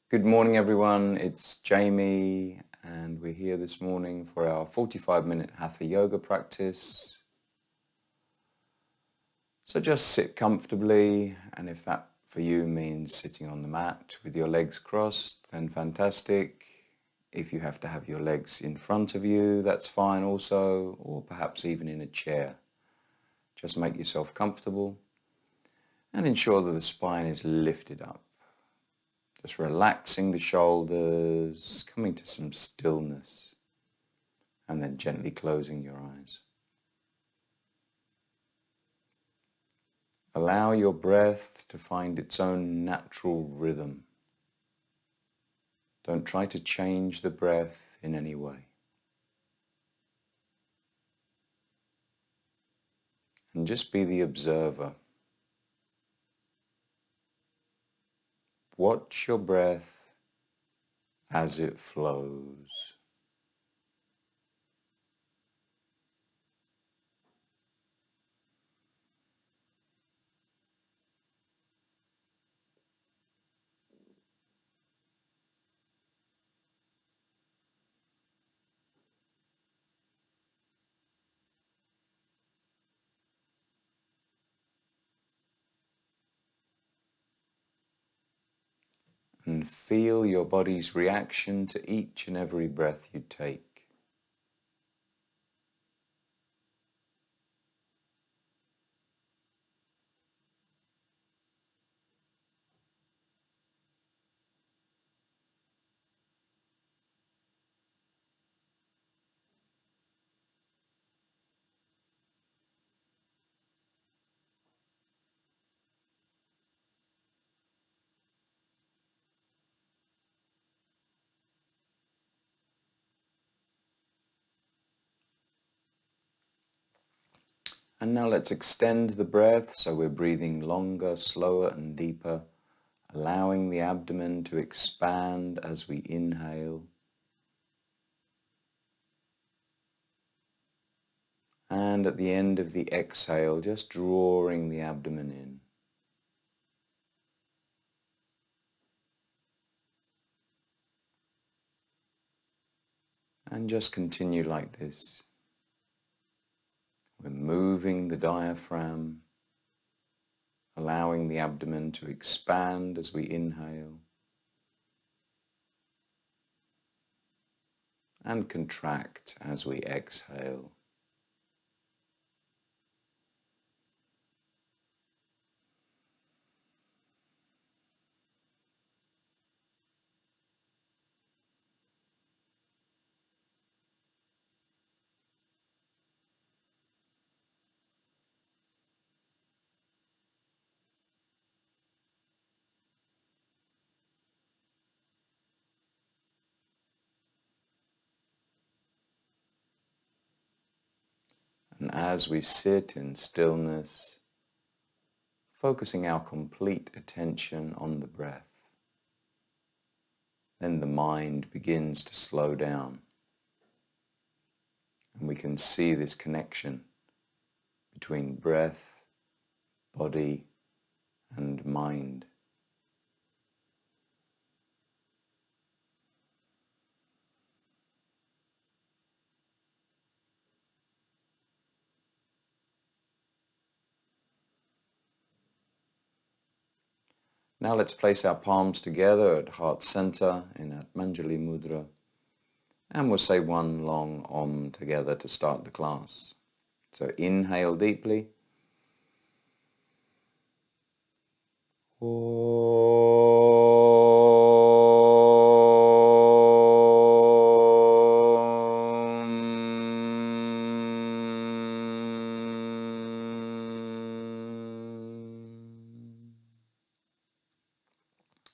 Good morning everyone, it's Jamie and we're here this morning for our 45-minute Hatha Yoga practice. So just sit comfortably, and if that for you means sitting on the mat with your legs crossed, then fantastic. If you have to have your legs in front of you, that's fine also, or perhaps even in a chair. Just make yourself comfortable and ensure that the spine is lifted up. Just relaxing the shoulders, coming to some stillness, and then gently closing your eyes. Allow your breath to find its own natural rhythm. Don't try to change the breath in any way. And just be the observer. Watch your breath as it flows. And feel your body's reaction to each and every breath you take. And now let's extend the breath so we're breathing longer, slower and deeper, allowing the abdomen to expand as we inhale. And at the end of the exhale, just drawing the abdomen in. And just continue like this. We're moving the diaphragm, allowing the abdomen to expand as we inhale and contract as we exhale. And as we sit in stillness, focusing our complete attention on the breath, then the mind begins to slow down. And we can see this connection between breath, body, and mind. Now let's place our palms together at heart center in Atmanjali Mudra, and we'll say one long Om together to start the class. So inhale deeply.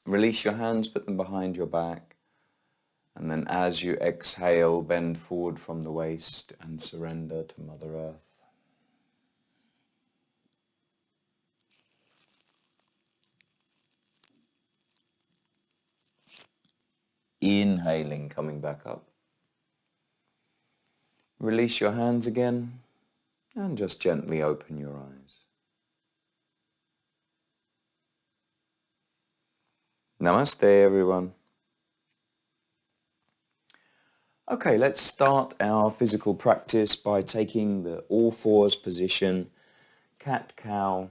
Release your hands, put them behind your back, and then as you exhale, bend forward from the waist and surrender to Mother Earth. Inhaling, coming back up. Release your hands again and just gently open your eyes. Namaste everyone. Okay, let's start our physical practice by taking the all fours position, cat-cow.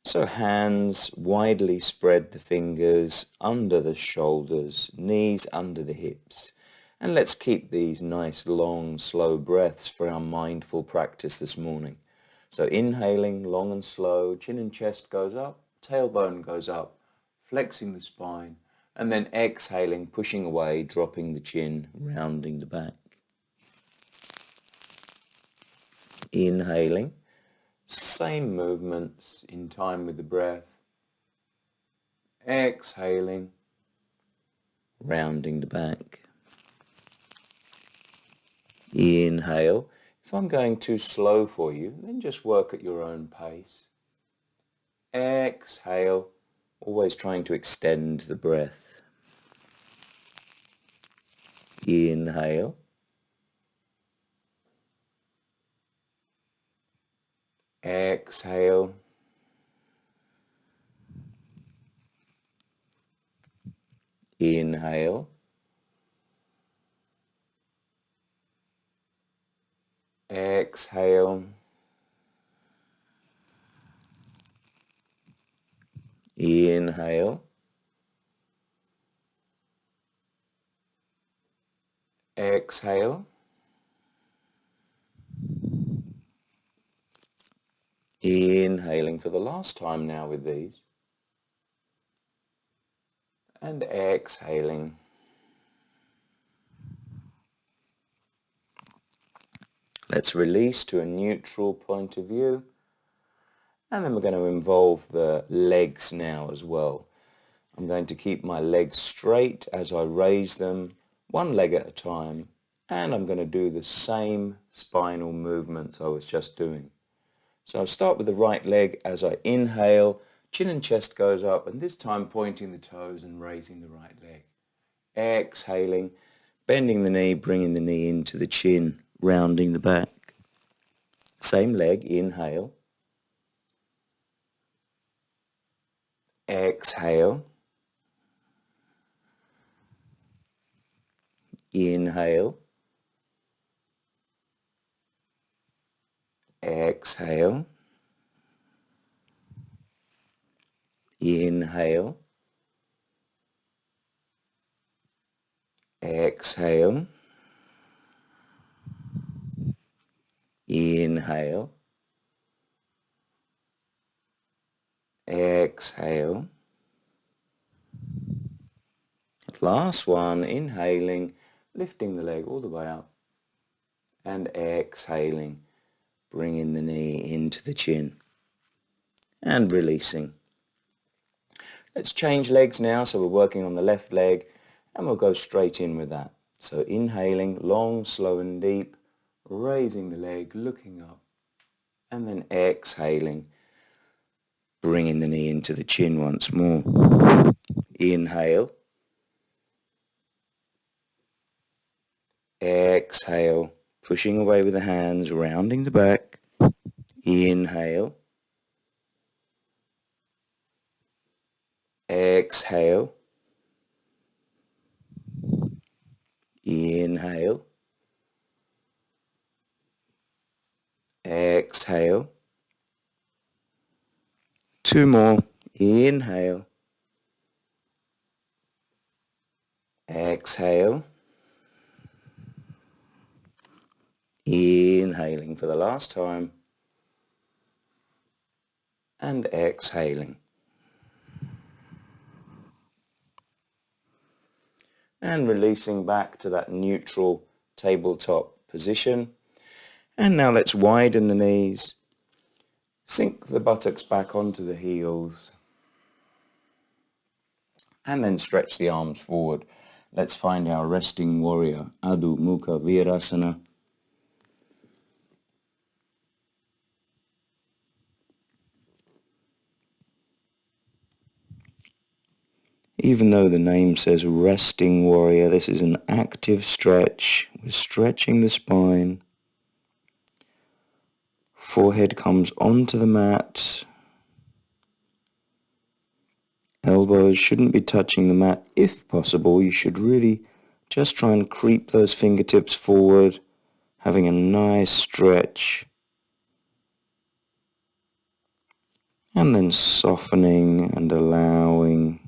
So hands widely spread, the fingers under the shoulders, knees under the hips. And let's keep these nice long slow breaths for our mindful practice this morning. So inhaling long and slow, chin and chest goes up, tailbone goes up, flexing the spine, and then exhaling, pushing away, dropping the chin, rounding the back. Inhaling, same movements in time with the breath. Exhaling, rounding the back. Inhale. If I'm going too slow for you, then just work at your own pace. Exhale, always trying to extend the breath. Inhale. Exhale. Inhale. Exhale. Inhale. Exhale. Inhaling for the last time now with these. And exhaling. Let's release to a neutral point of view. And then we're going to involve the legs now as well. I'm going to keep my legs straight as I raise them, one leg at a time, and I'm going to do the same spinal movements I was just doing. So I'll start with the right leg as I inhale, chin and chest goes up, and this time pointing the toes and raising the right leg. Exhaling, bending the knee, bringing the knee into the chin, rounding the back. Same leg, inhale. Exhale. Inhale. Exhale. Inhale. Exhale. Inhale. Exhale. Last one, inhaling, lifting the leg all the way up. And exhaling, bringing the knee into the chin. And releasing. Let's change legs now, so we're working on the left leg, and we'll go straight in with that. So inhaling, long, slow and deep, raising the leg, looking up, and then exhaling, bringing the knee into the chin once more. Inhale. Exhale, pushing away with the hands, rounding the back. Inhale. Exhale. Inhale. Exhale. Two more. Inhale. Exhale. Inhaling for the last time. And exhaling. And releasing back to that neutral tabletop position. And now let's widen the knees. Sink the buttocks back onto the heels. And then stretch the arms forward. Let's find our resting warrior, Adho Mukha Virasana. Even though the name says resting warrior, this is an active stretch. We're stretching the spine. Forehead comes onto the mat. Elbows shouldn't be touching the mat. If possible, you should really Just try and creep those fingertips forward, having a nice stretch. And then softening and allowing.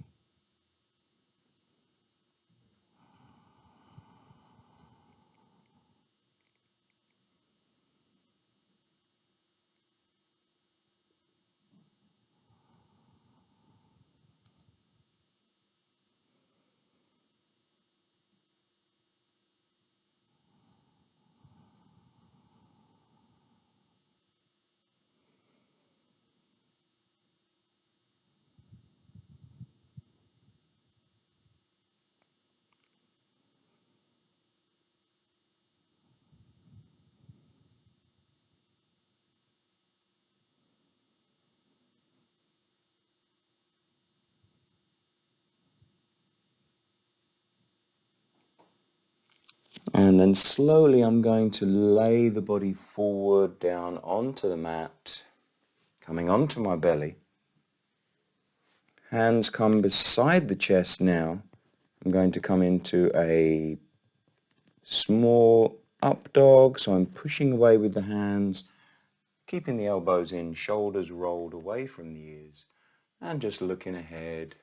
And then slowly I'm going to lay the body forward down onto the mat, coming onto my belly. Hands come beside the chest now. I'm going to come into a small up dog, so I'm pushing away with the hands, keeping the elbows in, shoulders rolled away from the ears, and just looking ahead.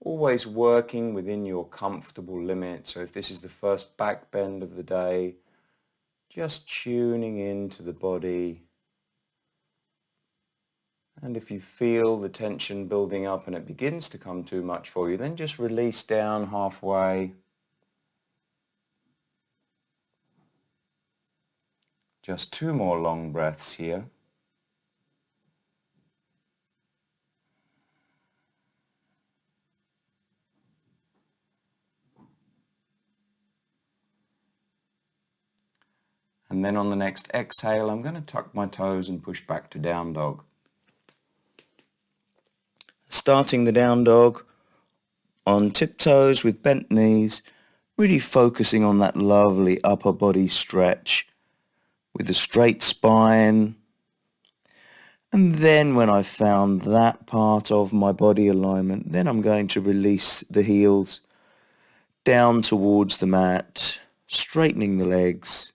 Always working within your comfortable limit. So if this is the first back bend of the day, just tuning into the body. And if you feel the tension building up and it begins to come too much for you, then just release down halfway. Just 2 more long breaths here. And then on the next exhale, I'm going to tuck my toes and push back to down dog. Starting the down dog on tiptoes with bent knees, really focusing on that lovely upper body stretch with a straight spine. And then when I've found that part of my body alignment, then I'm going to release the heels down towards the mat, straightening the legs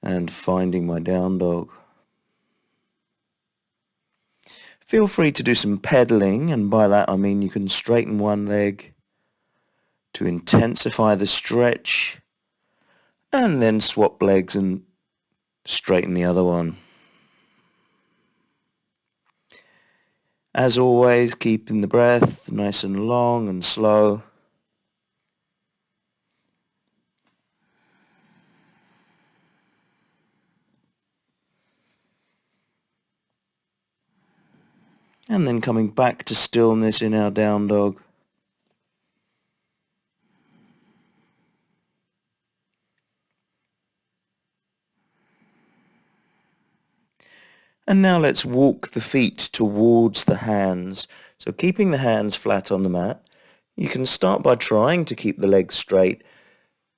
and finding my down dog. Feel free to do some pedaling, and by that I mean you can straighten one leg to intensify the stretch and then swap legs and straighten the other one. As always, keeping the breath nice and long and slow. And then coming back to stillness in our down dog. And now let's walk the feet towards the hands. So keeping the hands flat on the mat, you can start by trying to keep the legs straight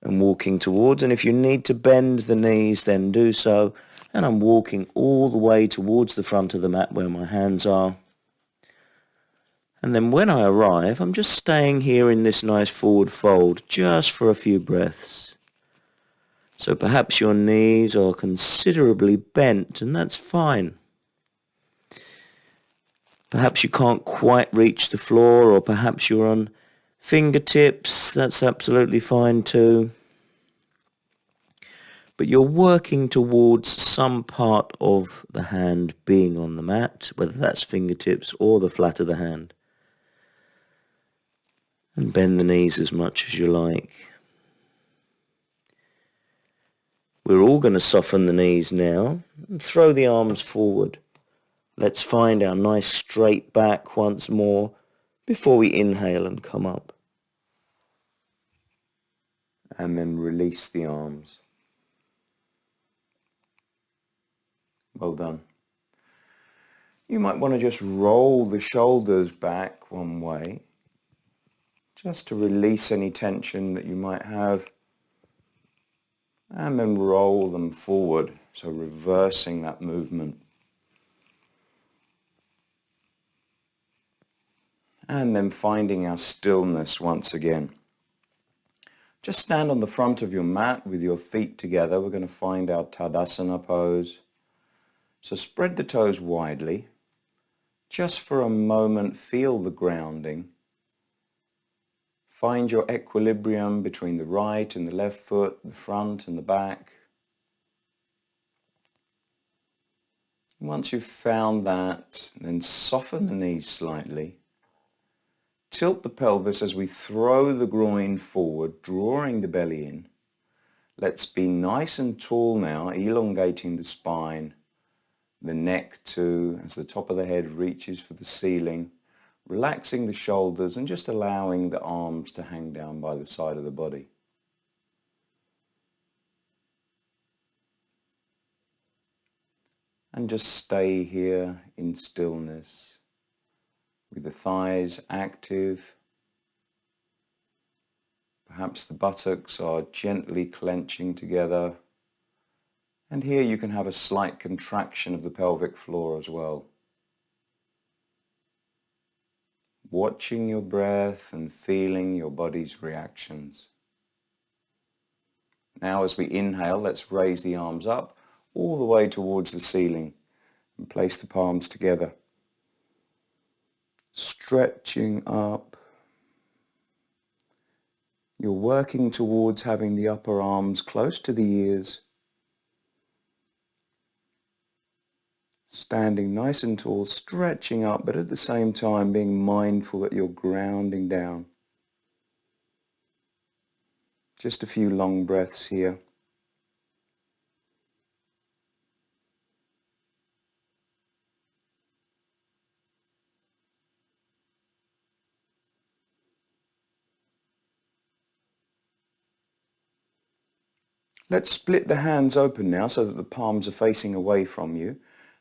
and walking towards. And if you need to bend the knees, then do so. And I'm walking all the way towards the front of the mat where my hands are. And then when I arrive, I'm just staying here in this nice forward fold just for a few breaths. So perhaps your knees are considerably bent, and that's fine. Perhaps you can't quite reach the floor, or perhaps you're on fingertips. That's absolutely fine too. But you're working towards some part of the hand being on the mat, whether that's fingertips or the flat of the hand. And bend the knees as much as you like. We're all going to soften the knees now and throw the arms forward. Let's find our nice straight back once more before we inhale and come up. And then release the arms. Well done. You might want to just roll the shoulders back one way, just to release any tension that you might have. And then roll them forward, so reversing that movement. And then finding our stillness once again. Just stand on the front of your mat with your feet together. We're going to find our Tadasana pose. So spread the toes widely. Just for a moment, feel the grounding. Find your equilibrium between the right and the left foot, the front and the back. Once you've found that, then soften the knees slightly. Tilt the pelvis as we throw the groin forward, drawing the belly in. Let's be nice and tall now, elongating the spine, the neck too, as the top of the head reaches for the ceiling, relaxing the shoulders and just allowing the arms to hang down by the side of the body. And just stay here in stillness, with the thighs active. Perhaps the buttocks are gently clenching together. And here you can have a slight contraction of the pelvic floor as well. Watching your breath and feeling your body's reactions. Now as we inhale, let's raise the arms up all the way towards the ceiling and place the palms together. Stretching up. You're working towards having the upper arms close to the ears. Standing nice and tall, stretching up, but at the same time being mindful that you're grounding down. Just a few long breaths here. Let's split the hands open now so that the palms are facing away from you.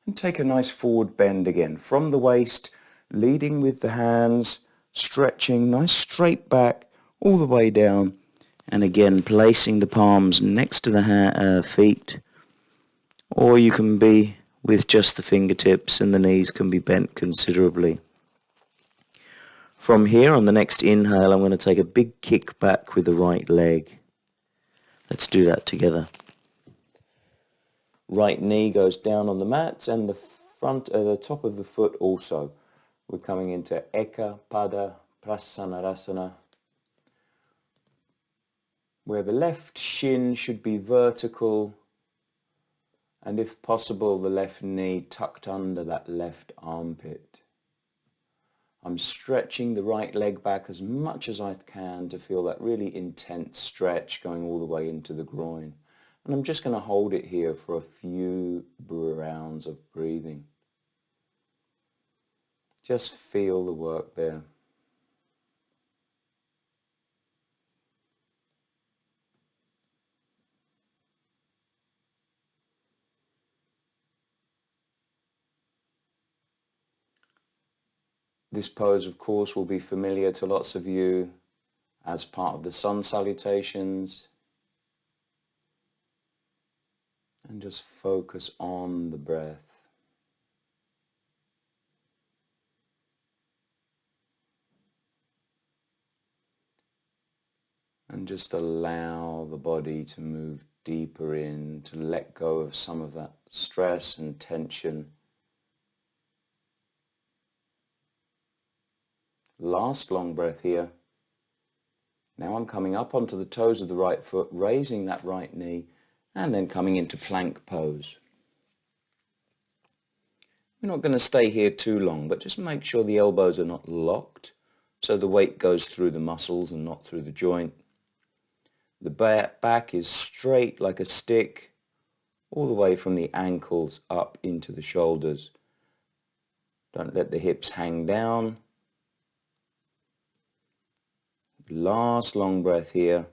And take a nice forward bend again. From the waist, leading with the hands, stretching, nice straight back, all the way down. And again, placing the palms next to the feet. Or you can be with just the fingertips and the knees can be bent considerably. From here, on the next inhale, I'm going to take a big kick back with the right leg. Let's do that together. Right knee goes down on the mat and the top of the foot also. We're coming into Eka Pada Prasanarasana, where the left shin should be vertical and if possible the left knee tucked under that left armpit. I'm stretching the right leg back as much as I can to feel that really intense stretch going all the way into the groin. And I'm just going to hold it here for a few rounds of breathing. Just feel the work there. This pose, of course, will be familiar to lots of you as part of the sun salutations. And just focus on the breath. And just allow the body to move deeper in, to let go of some of that stress and tension. Last long breath here. Now I'm coming up onto the toes of the right foot, raising that right knee, and then coming into plank pose. We're not going to stay here too long, but just make sure the elbows are not locked, so the weight goes through the muscles and not through the joint. The back is straight like a stick, all the way from the ankles up into the shoulders. Don't let the hips hang down. Last long breath here.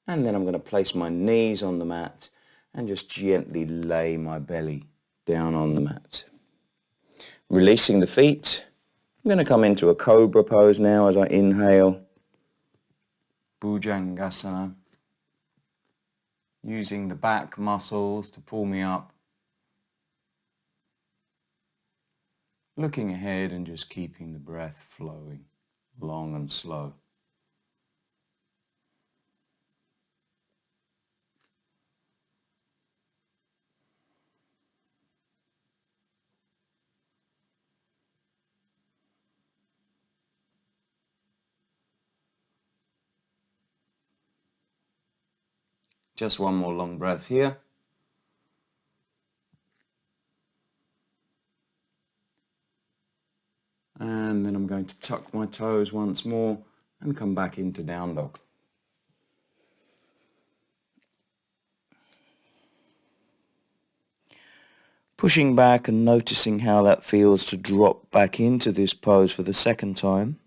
And then I'm going to place my knees on the mat and just gently lay my belly down on the mat. Releasing the feet. I'm going to come into a cobra pose now as I inhale. Bhujangasana. Using the back muscles to pull me up. looking ahead and just keeping the breath flowing, long and slow. Just one more long breath here. And then I'm going to tuck my toes once more and come back into down dog. Pushing back and noticing how that feels to drop back into this pose for the second time.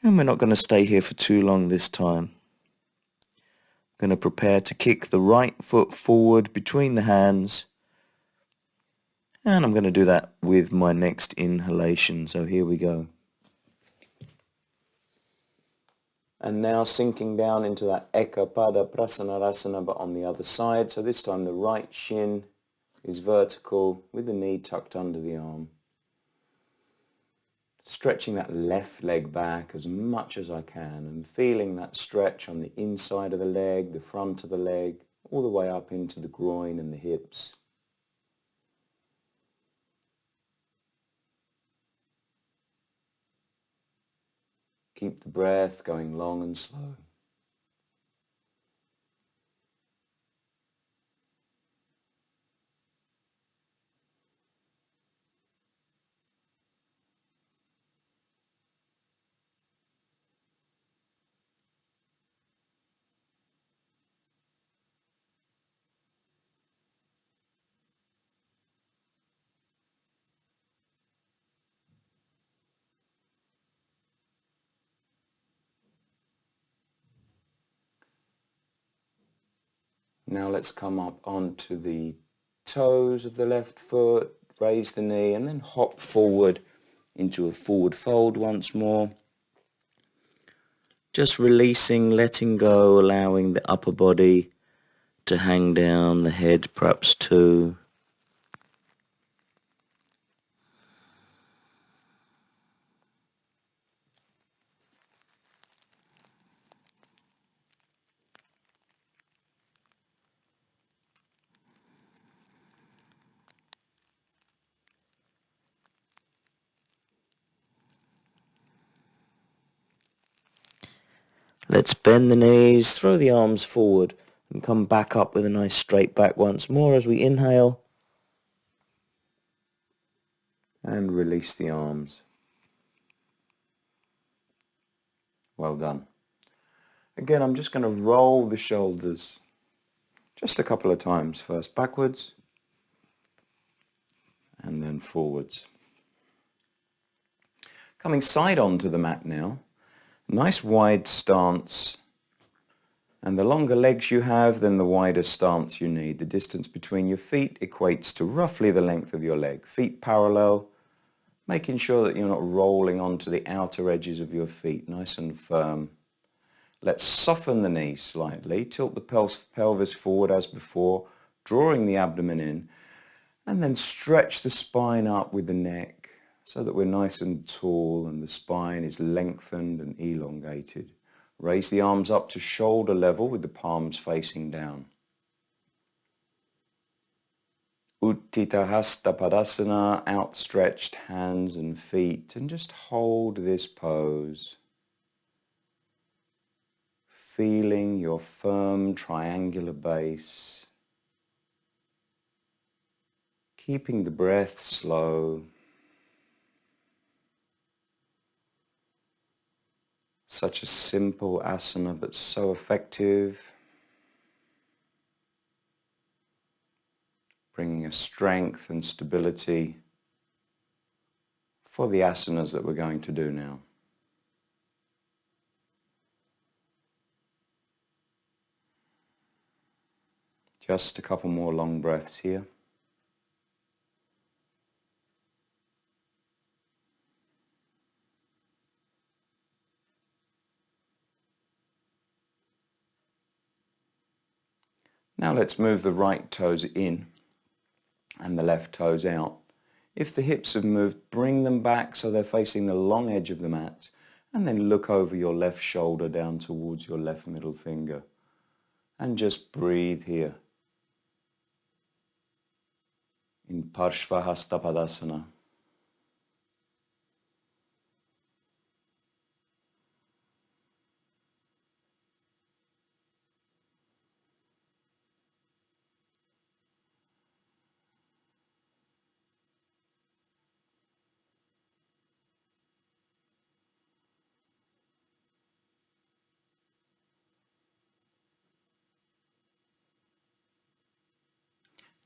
And we're not going to stay here for too long this time. I'm going to prepare to kick the right foot forward between the hands. And I'm going to do that with my next inhalation. So here we go. And now sinking down into that Ekapada Prasanarasana, but on the other side. So this time the right shin is vertical with the knee tucked under the arm. Stretching that left leg back as much as I can and feeling that stretch on the inside of the leg, the front of the leg, all the way up into the groin and the hips. Keep the breath going long and slow. Now let's come up onto the toes of the left foot, raise the knee and then hop forward into a forward fold once more. Just releasing, letting go, allowing the upper body to hang down, the head perhaps too. Let's bend the knees, throw the arms forward and come back up with a nice straight back once more as we inhale. And release the arms. Well done. Again, I'm just going to roll the shoulders just a couple of times. First backwards and then forwards. Coming side on to the mat now. Nice wide stance. And the longer legs you have, then the wider stance you need. The distance between your feet equates to roughly the length of your leg. Feet parallel, making sure that you're not rolling onto the outer edges of your feet, nice and firm. Let's soften the knees slightly, tilt the pelvis forward as before, drawing the abdomen in, and then stretch the spine up with the neck so that we're nice and tall and the spine is lengthened and elongated. Raise the arms up to shoulder level with the palms facing down. Utthita Hasta Padasana, outstretched hands and feet, and just hold this pose. Feeling your firm triangular base. Keeping the breath slow. Such a simple asana, but so effective. Bringing a strength and stability for the asanas that we're going to do now. Just a couple more long breaths here. Now let's move the right toes in and the left toes out. If the hips have moved, bring them back so they're facing the long edge of the mat, and then look over your left shoulder down towards your left middle finger. And just breathe here in Parshvahasta.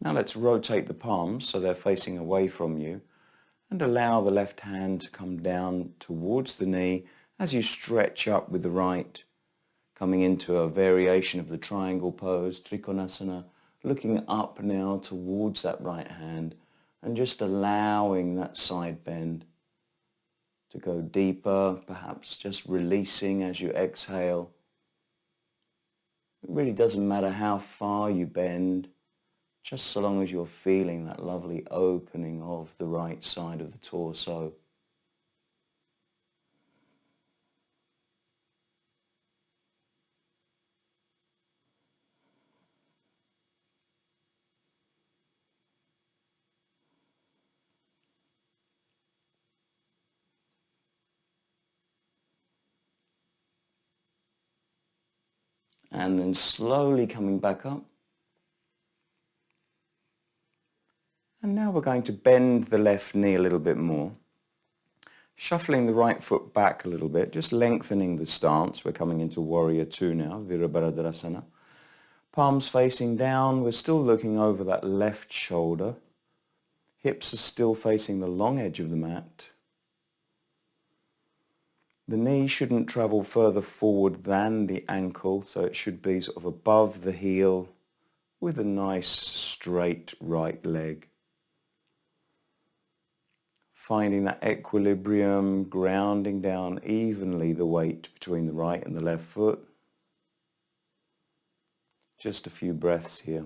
Now let's rotate the palms so they're facing away from you, and allow the left hand to come down towards the knee as you stretch up with the right, coming into a variation of the triangle pose, Trikonasana, looking up now towards that right hand and just allowing that side bend to go deeper, perhaps just releasing as you exhale. It really doesn't matter how far you bend, just so long as you're feeling that lovely opening of the right side of the torso. And then slowly coming back up. And now we're going to bend the left knee a little bit more. Shuffling the right foot back a little bit, just lengthening the stance. We're coming into Warrior Two now, Virabhadrasana. Palms facing down, we're still looking over that left shoulder. Hips are still facing the long edge of the mat. The knee shouldn't travel further forward than the ankle, so it should be sort of above the heel with a nice straight right leg. Finding that equilibrium, grounding down evenly the weight between the right and the left foot. Just a few breaths here.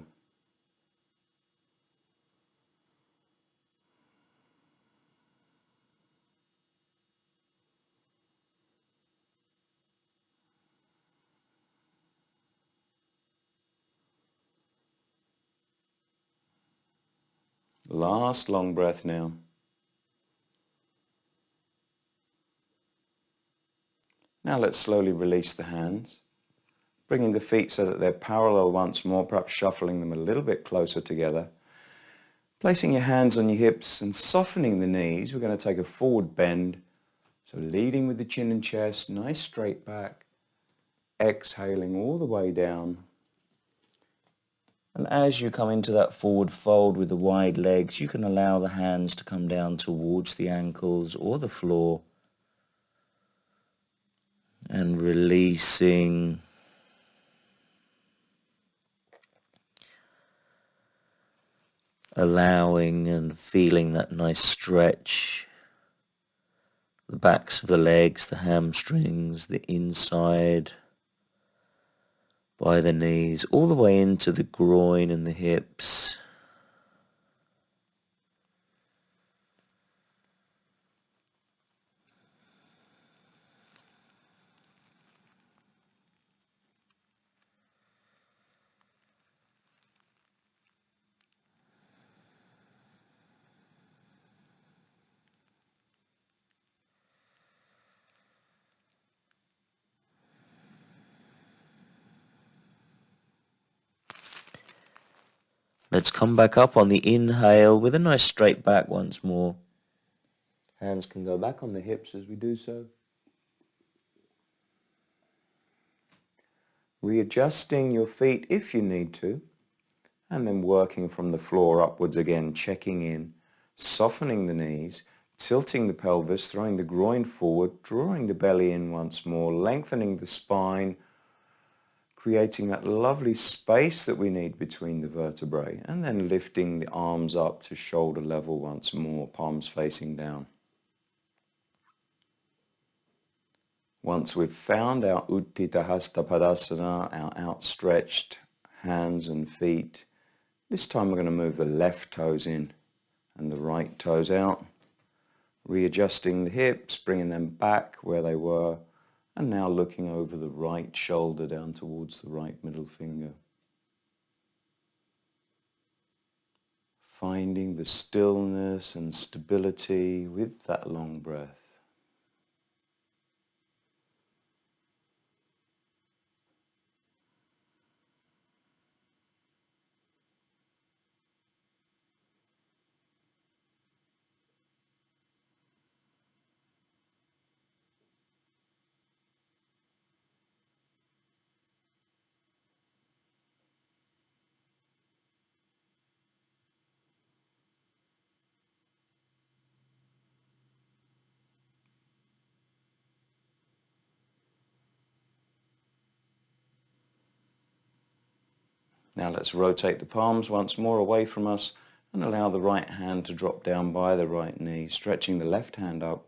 Last long breath now. Now let's slowly release the hands, bringing the feet so that they're parallel once more, perhaps shuffling them a little bit closer together. Placing your hands on your hips and softening the knees, we're going to take a forward bend. So leading with the chin and chest, nice straight back, exhaling all the way down. And as you come into that forward fold with the wide legs, you can allow the hands to come down towards the ankles or the floor. And releasing. Allowing and feeling that nice stretch. The backs of the legs, the hamstrings, the inside by the knees, all the way into the groin and the hips. Let's come back up on the inhale with a nice straight back once more. Hands can go back on the hips as we do so. Readjusting your feet if you need to, and then working from the floor upwards again, checking in, softening the knees, tilting the pelvis, throwing the groin forward, drawing the belly in once more, lengthening the spine, creating that lovely space that we need between the vertebrae, and then lifting the arms up to shoulder level once more, palms facing down. Once we've found our Utthita Hasta Padasana, our outstretched hands and feet, This time we're going to move the left toes in and the right toes out, readjusting the hips, bringing them back where they were, and now looking over the right shoulder down towards the right middle finger. Finding the stillness and stability with that long breath. Now let's rotate the palms once more away from us and allow the right hand to drop down by the right knee, stretching the left hand up,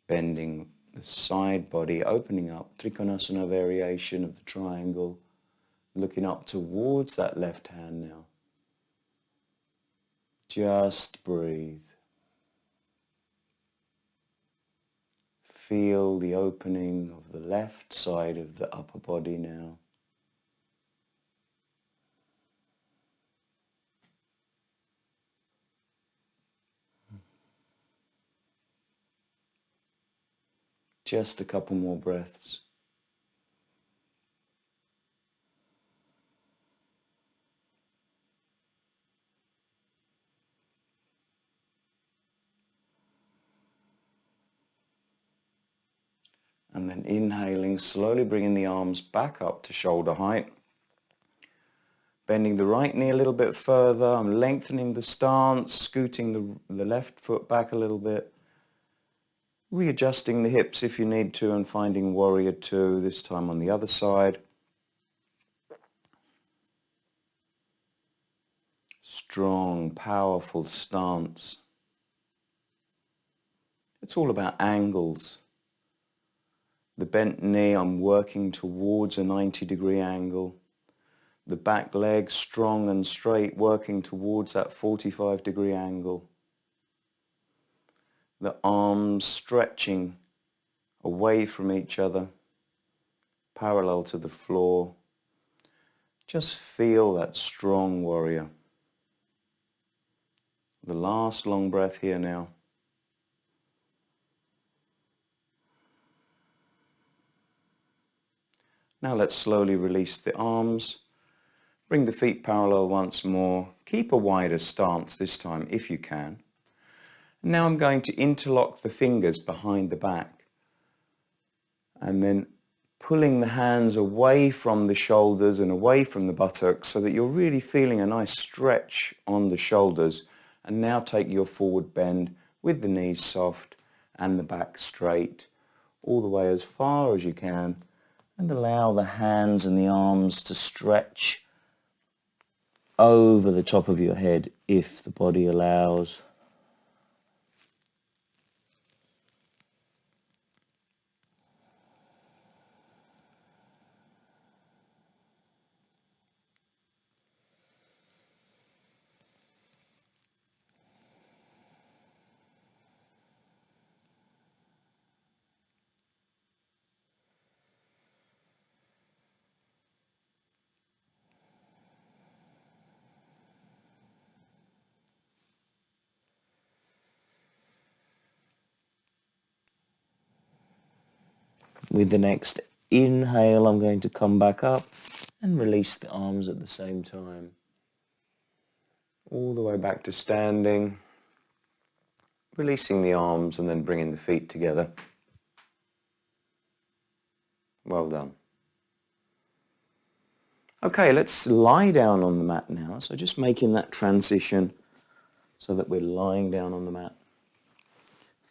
bending the side body, opening up, Trikonasana variation of the triangle, looking up towards that left hand now. Just breathe. Feel the opening of the left side of the upper body now. Just a couple more breaths. And then inhaling, slowly bringing the arms back up to shoulder height. Bending the right knee a little bit further. I'm lengthening the stance, scooting the left foot back a little bit. Readjusting the hips if you need to and finding warrior two, this time on the other side. Strong, powerful stance. It's all about angles. The bent knee, I'm working towards a 90-degree angle. The back leg strong and straight, working towards that 45-degree angle. The arms stretching away from each other, parallel to the floor. Just feel that strong warrior. The last long breath here now. Now let's slowly release the arms. Bring the feet parallel once more. Keep a wider stance this time if you can. Now I'm going to interlock the fingers behind the back and then pulling the hands away from the shoulders and away from the buttocks so that you're really feeling a nice stretch on the shoulders. And now take your forward bend with the knees soft and the back straight all the way as far as you can, and allow the hands and the arms to stretch over the top of your head if the body allows. With the next inhale, I'm going to come back up and release the arms at the same time. All the way back to standing, releasing the arms and then bringing the feet together. Well done. Okay, let's lie down on the mat now. So just making that transition so that we're lying down on the mat.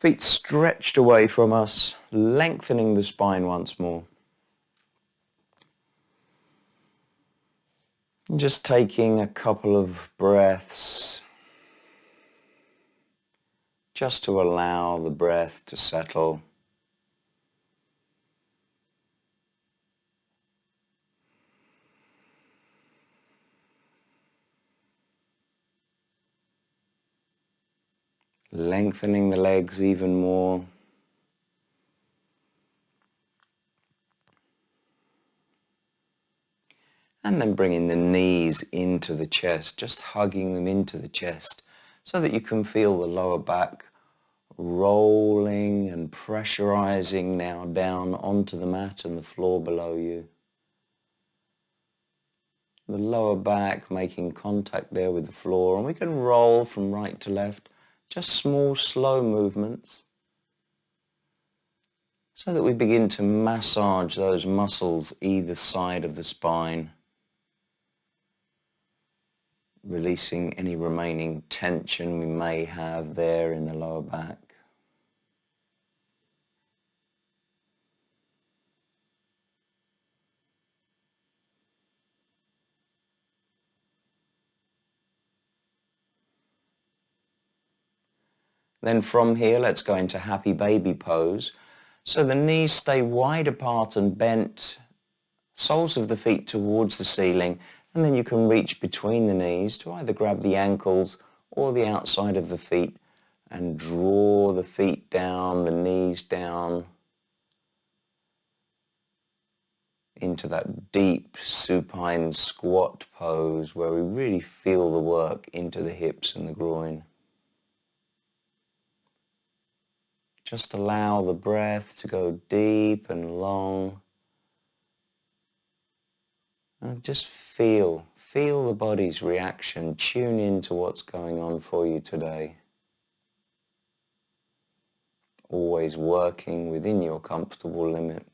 Feet stretched away from us, lengthening the spine once more. And just taking a couple of breaths just to allow the breath to settle. lengthening the legs even more. And then bringing the knees into the chest, just hugging them into the chest so that you can feel the lower back rolling and pressurizing now down onto the mat and the floor below you. The lower back making contact there with the floor, and we can roll from right to left, just small, slow movements, so that we begin to massage those muscles either side of the spine, releasing any remaining tension we may have there in the lower back. Then from here, let's go into happy baby pose. So the knees stay wide apart and bent, soles of the feet towards the ceiling, and then you can reach between the knees to either grab the ankles or the outside of the feet and draw the feet down, the knees down into that deep supine squat pose where we really feel the work into the hips and the groin. Just allow the breath to go deep and long. And just feel the body's reaction. Tune into what's going on for you today. Always working within your comfortable limit.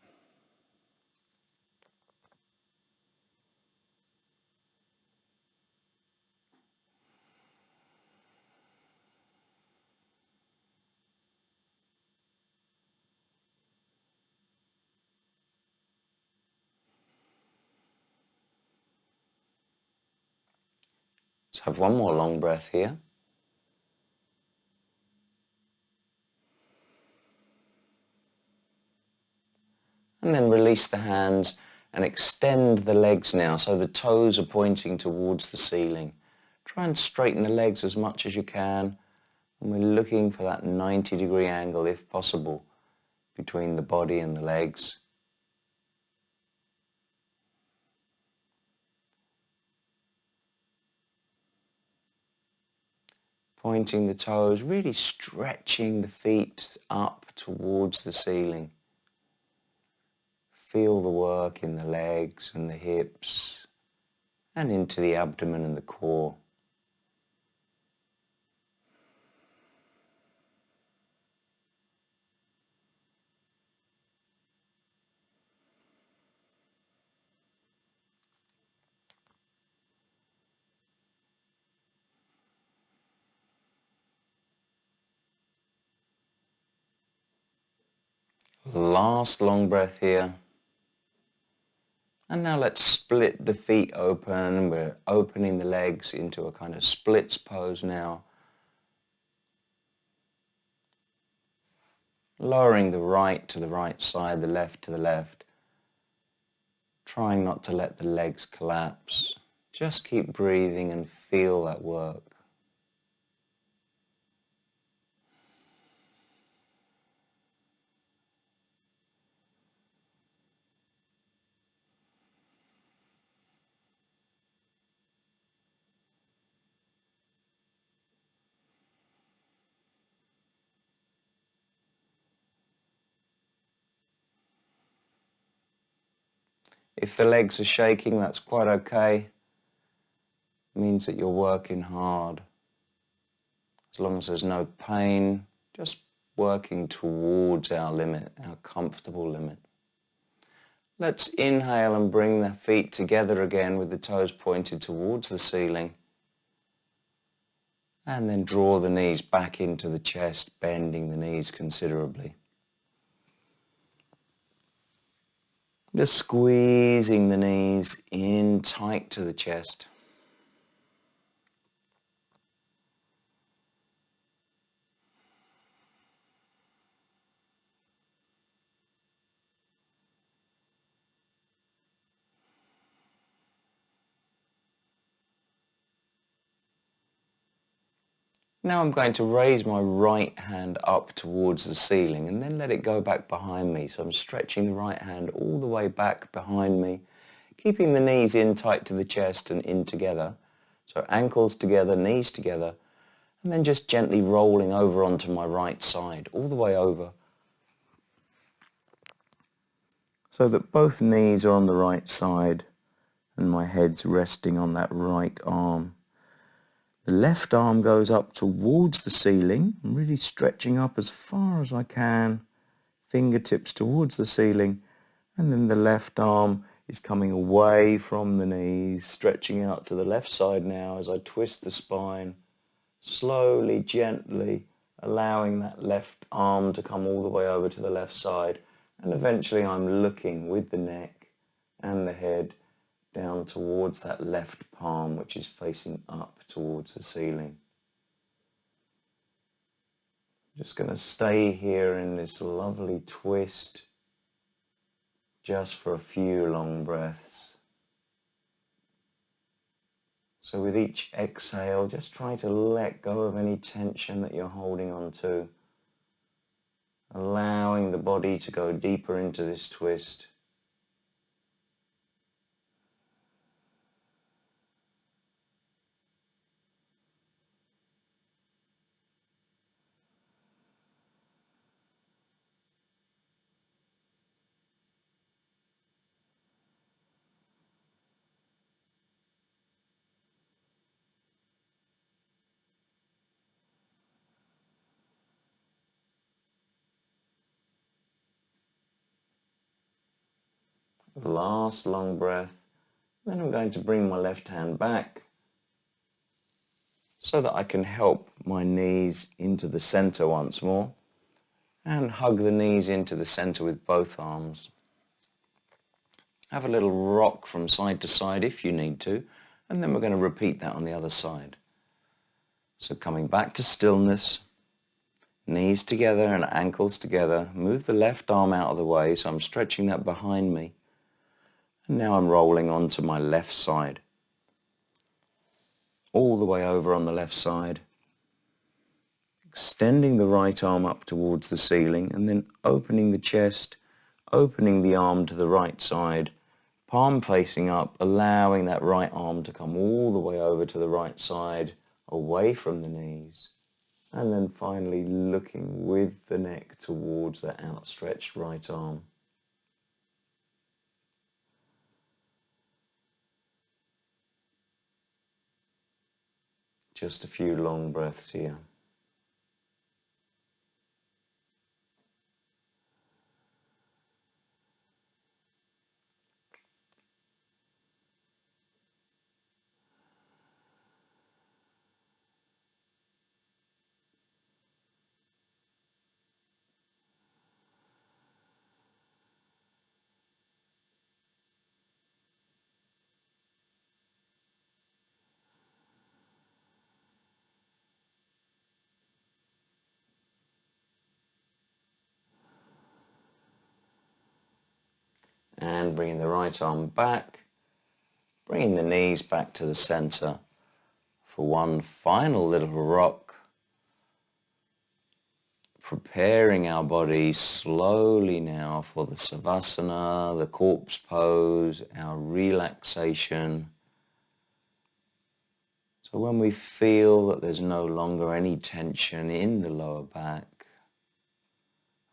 Let's have one more long breath here. And then release the hands and extend the legs now so the toes are pointing towards the ceiling. Try and straighten the legs as much as you can. And we're looking for that 90-degree angle if possible between the body and the legs. Pointing the toes, really stretching the feet up towards the ceiling. Feel the work in the legs and the hips and into the abdomen and the core. Last long breath here. And now let's split the feet open. We're opening the legs into a kind of splits pose now. Lowering the right to the right side, the left to the left. Trying not to let the legs collapse. Just keep breathing and feel that work. If the legs are shaking, that's quite okay. It means that you're working hard. As long as there's no pain, just working towards our limit, our comfortable limit. Let's inhale and bring the feet together again with the toes pointed towards the ceiling. And then draw the knees back into the chest, bending the knees considerably. Just squeezing the knees in tight to the chest. Now I'm going to raise my right hand up towards the ceiling and then let it go back behind me. So I'm stretching the right hand all the way back behind me, keeping the knees in tight to the chest and in together. So ankles together, knees together, and then just gently rolling over onto my right side, all the way over, so that both knees are on the right side and my head's resting on that right arm. The left arm goes up towards the ceiling, really stretching up as far as I can, fingertips towards the ceiling, and then the left arm is coming away from the knees, stretching out to the left side now as I twist the spine, slowly, gently, allowing that left arm to come all the way over to the left side, and eventually I'm looking with the neck and the head down towards that left palm, which is facing up towards the ceiling. Just going to stay here in this lovely twist just for a few long breaths. So with each exhale, just try to let go of any tension that you're holding on to, allowing the body to go deeper into this twist. Last long breath. Then I'm going to bring my left hand back so that I can help my knees into the center once more and hug the knees into the center with both arms. Have a little rock from side to side if you need to, and then we're going to repeat that on the other side. So coming back to stillness, knees together and ankles together. Move the left arm out of the way so I'm stretching that behind me. And now I'm rolling onto my left side. All the way over on the left side. Extending the right arm up towards the ceiling and then opening the chest, opening the arm to the right side, palm facing up, allowing that right arm to come all the way over to the right side, away from the knees. And then finally looking with the neck towards that outstretched right arm. Just a few long breaths here. And bringing the right arm back, bringing the knees back to the center for one final little rock, preparing our body slowly now for the Savasana, the corpse pose, our relaxation. So when we feel that there's no longer any tension in the lower back,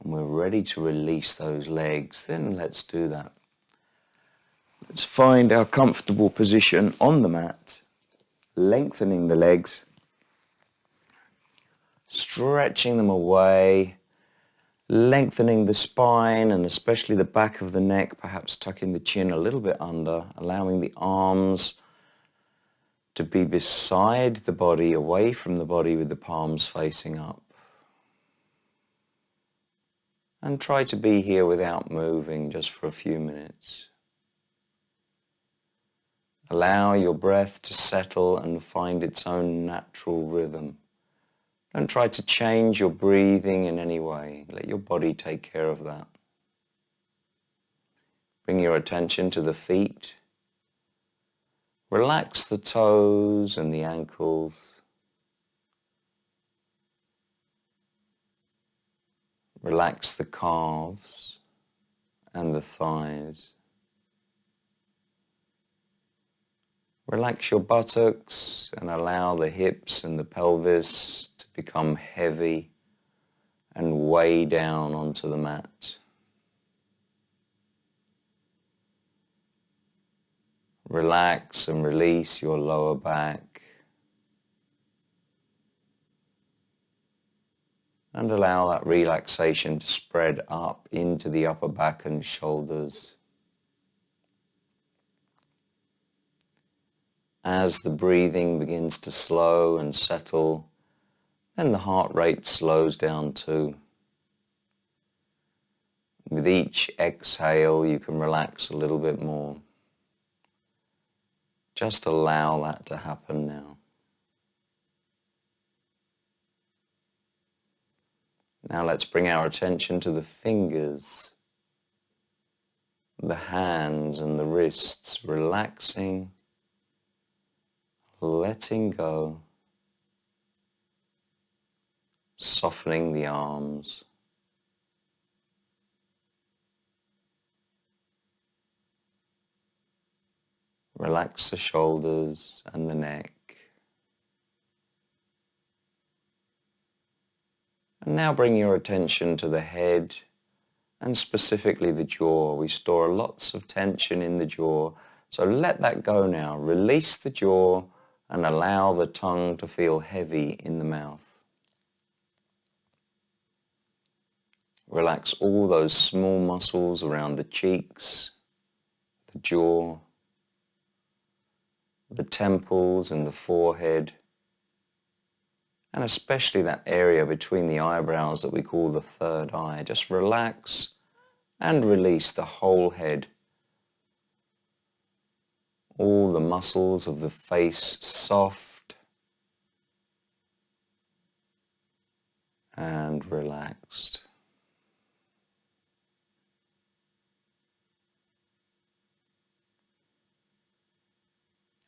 and we're ready to release those legs, then let's do that. Let's find our comfortable position on the mat, lengthening the legs, stretching them away, lengthening the spine and especially the back of the neck, perhaps tucking the chin a little bit under, allowing the arms to be beside the body, away from the body with the palms facing up. And try to be here without moving just for a few minutes. Allow your breath to settle and find its own natural rhythm. Don't try to change your breathing in any way. Let your body take care of that. Bring your attention to the feet. Relax the toes and the ankles. Relax the calves and the thighs. Relax your buttocks and allow the hips and the pelvis to become heavy and weigh down onto the mat. Relax and release your lower back and allow that relaxation to spread up into the upper back and shoulders. As the breathing begins to slow and settle, then the heart rate slows down too. With each exhale, you can relax a little bit more. Just allow that to happen now. Now let's bring our attention to the fingers, the hands and the wrists, relaxing, letting go, softening the arms. Relax the shoulders and the neck. And now bring your attention to the head and specifically the jaw. We store lots of tension in the jaw, so let that go now. Release the jaw and allow the tongue to feel heavy in the mouth. Relax all those small muscles around the cheeks, the jaw, the temples and the forehead, and especially that area between the eyebrows that we call the third eye. Just relax and release the whole head. All the muscles of the face soft and relaxed.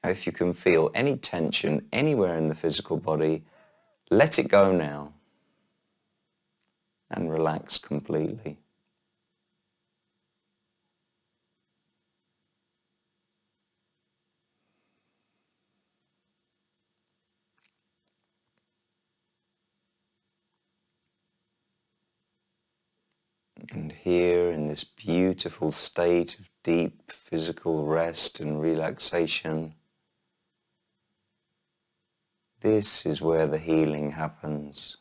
If you can feel any tension anywhere in the physical body, let it go now and relax completely. And here in this beautiful state of deep physical rest and relaxation, this is where the healing happens.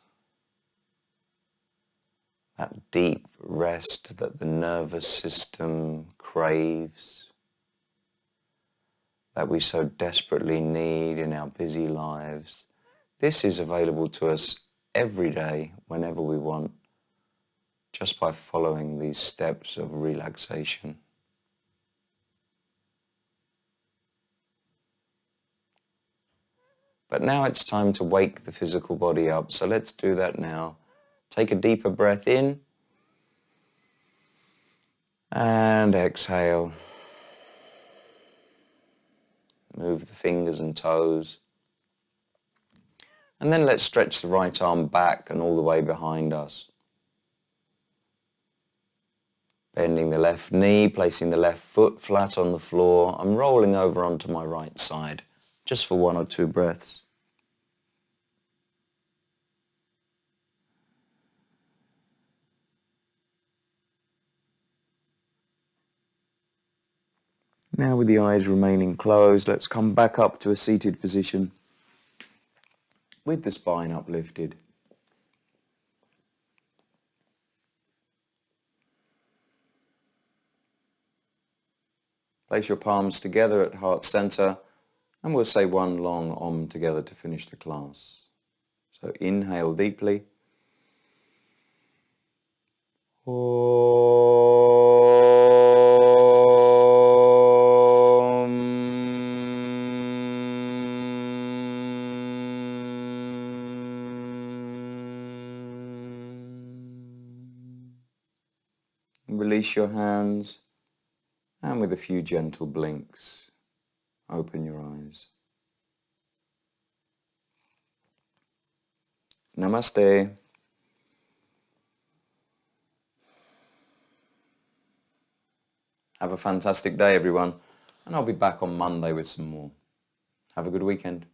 That deep rest that the nervous system craves, that we so desperately need in our busy lives. This is available to us every day, whenever we want, just by following these steps of relaxation. But now it's time to wake the physical body up, so let's do that now. Take a deeper breath in and exhale. Move the fingers and toes. And then let's stretch the right arm back and all the way behind us. Bending the left knee, placing the left foot flat on the floor. I'm rolling over onto my right side, just for 1 or 2 breaths. Now with the eyes remaining closed, let's come back up to a seated position with the spine uplifted. Place your palms together at heart center and we'll say one long Om together to finish the class. So inhale deeply. Release your hands and with a few gentle blinks, open your eyes. Namaste. Have a fantastic day, everyone. And I'll be back on Monday with some more. Have a good weekend.